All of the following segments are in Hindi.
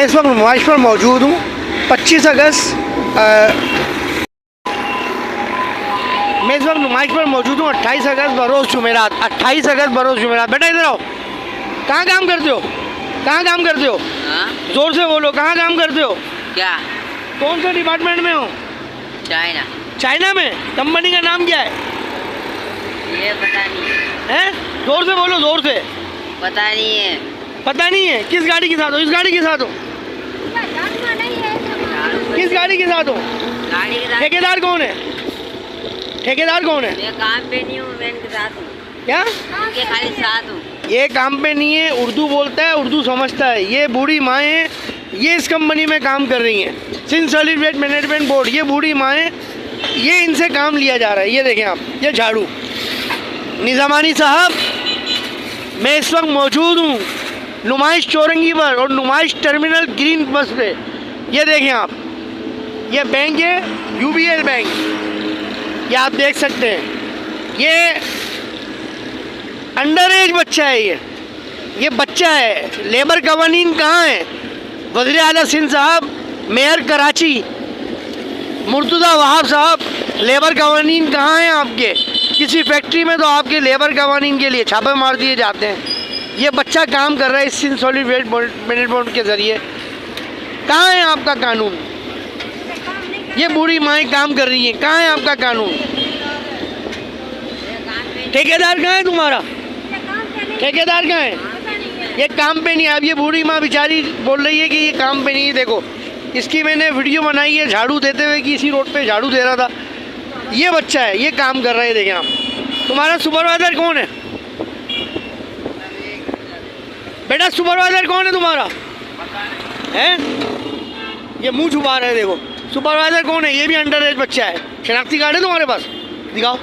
मैं इस वक्त नुमाइश पर मौजूद हूँ। 25 अगस्त मैं इस वक्त नुमाइश पर मौजूद हूँ। 28 अगस्त बरोज़ जुमेरात। 28 अगस्त बरोज़ जुमेरात। बेटा इधर आओ। कहाँ काम करते हो? कहाँ काम करते हो? जोर से बोलो, कहाँ काम करते हो? क्या? कौन से डिपार्टमेंट में हो? चाइना। चाइना में? कंपनी का नाम क्या है? ये पता नहीं हैं? जोर से बोलो, जोर से। पता नहीं है। पता नहीं है? किस गाड़ी के साथ हो? इस गाड़ी के साथ हो? किस गाड़ी के साथ हो? गाड़ी के साथ। ठेकेदार कौन है? ठेकेदार कौन है? मैं काम पे नहीं हूँ, मैं इनके साथ हूँ। क्या? इनके खाली साथ हूँ। ये काम पे नहीं है, उर्दू बोलता है, उर्दू समझता है। ये बूढ़ी माएँ ये इस कंपनी में काम कर रही हैं। Sindh solid waste management board, ये बूढ़ी माएँ ये इनसे काम लिया जा रहा है। ये देखें आप, ये झाड़ू। निज़ामानी साहब, मैं इस वक्त मौजूद हूँ नुमाइश चौरंगी पर और नुमाइश टर्मिनल ग्रीन बस पे। ये देखें आप, ये बैंक है UBL बैंक, ये आप देख सकते हैं। ये अंडर एज बच्चा है। ये बच्चा है। लेबर कवानीन कहाँ है? वज़ीर आला सिंध साहब, मेयर कराची मुर्तज़ा वहाब साहब, लेबर कवानीन कहाँ हैं आपके? किसी फैक्ट्री में तो आपके लेबर कवानीन के लिए छापे मार दिए जाते हैं। ये बच्चा काम कर रहा है इस सिंध सॉलिड वेस्ट मैनेजमेंट के ज़रिए। कहाँ है आपका कानून? ये बूढ़ी माएँ काम कर रही हैं, कहाँ है आपका कानून? ठेकेदार कहाँ है तुम्हारा? ठेकेदार कहाँ है? ये काम पे नहीं है। अब ये बूढ़ी माँ बेचारी बोल रही है कि ये काम पे नहीं है। देखो, इसकी मैंने वीडियो बनाई है झाड़ू देते हुए कि इसी रोड पे झाड़ू दे रहा था। ये बच्चा है, ये काम कर रहा है। देखें आप। तुम्हारा सुपरवाइज़र कौन है? बेटा सुपरवाइज़र कौन है तुम्हारा? है? ये मुंह छुपा रहे हैं। देखो, सुपरवाइज़र कौन है? ये भी अंडर एज बच्चा है। शनाख्ती कार्ड है तुम्हारे पास? दिखाओ।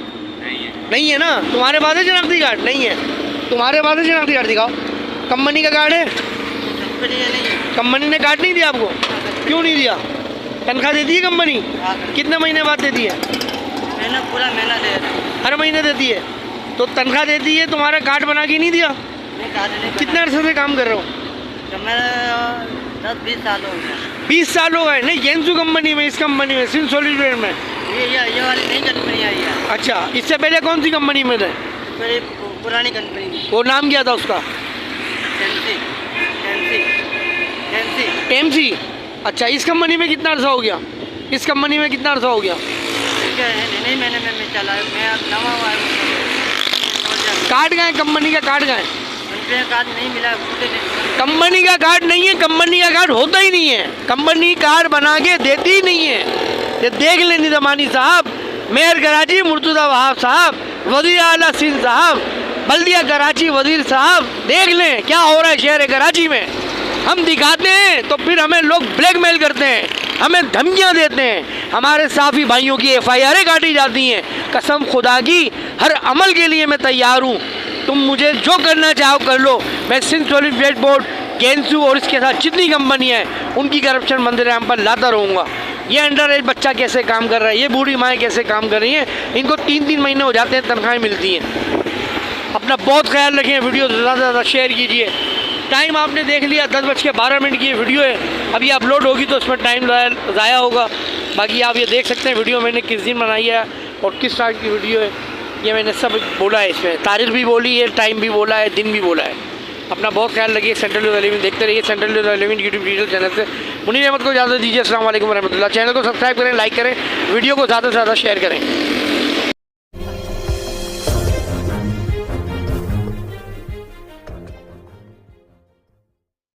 नहीं है ना? तुम्हारे पास है शनाख्ती कार्ड? नहीं है। तुम्हारे पास है शनाख्ती कार्ड? दिखाओ। कंपनी का कार्ड है? कंपनी ने कार्ड नहीं दिया आपको? क्यों नहीं दिया? तनख्वाह देती है कंपनी? कितने महीने बाद देती है? महीना, पूरा महीना दे। हर महीने देती है? तो तनख्वाह देती है, तुम्हारा कार्ड बना के नहीं दिया? कितने अर्से से काम कर रहे हो? मेरा 10-20 साल हो गया। 20 साल हो गए? नहीं, गेंसू कंपनी में, इस कंपनी में, सिंध सॉलिड वेस्ट में। ये वाली नई कंपनी आई है। अच्छा, इससे पहले कौन सी कंपनी में थे? मेरी पुरानी कंपनी। वो नाम क्या था उसका? टेमसी। अच्छा, इस कंपनी में कितना अर्सा हो गया? इस कंपनी में कितना अर्सा हो गया? नहीं, मैंने मैं चला, मैं अब नवा हुआ है। कार्ड कहाँ है? कंपनी का कार्ड कहाँ है? कार्ड नहीं मिला। कंपनी का कार्ड नहीं है। कंपनी का कार्ड होता ही नहीं है। कंपनी कार्ड बना के देती ही नहीं है। ये देख लें निज़ामानी साहब, मेयर कराची मुर्तज़ा वहाब साहब, वज़ीर आला सिंध साहब, बल्दिया कराची वज़ीर साहब, देख लें क्या हो रहा है शहर कराची में। हम दिखाते हैं तो फिर हमें लोग ब्लैकमेल करते हैं, हमें धमकियां देते हैं। हमारे साफ़ी भाइयों की FIR काटी जाती हैं। कसम खुदा की, हर अमल के लिए मैं तैयार हूँ। तुम मुझे जो करना चाहो कर लो। मैं सिंध सॉलिड वेस्ट बोर्ड, गेंसू और इसके साथ जितनी कंपनी है उनकी करप्शन मंदिर पर लाता रहूँगा। ये अंडर एज बच्चा कैसे काम कर रहा है? ये बूढ़ी माएँ कैसे काम कर रही हैं? इनको 3-3 महीने हो जाते हैं, तनख्वाहें मिलती हैं। अपना बहुत ख्याल रखें। वीडियो ज़्यादा से ज़्यादा शेयर कीजिए। टाइम आपने देख लिया, 10:12 की ये वीडियो है। अभी अपलोड होगी तो उसमें टाइम ज़ाया होगा। बाकी आप ये देख सकते हैं वीडियो मैंने किस दिन बनाई है और किस टाइप की वीडियो है। ये मैंने सब बोला है, इसमें तारीख भी बोली है, टाइम भी बोला है, दिन भी बोला है। अपना बहुत ख्याल रखिए। सेंट्रल न्यूज़ 11 देखते रहिए। Central news 11 YouTube digital channel से मुनीर अहमद को इजाज़त दीजिए। अस्सलाम वालेकुम रहमतुल्लाह। चैनल को सब्सक्राइब करें, लाइक करें, वीडियो को ज़्यादा से ज़्यादा शेयर करें।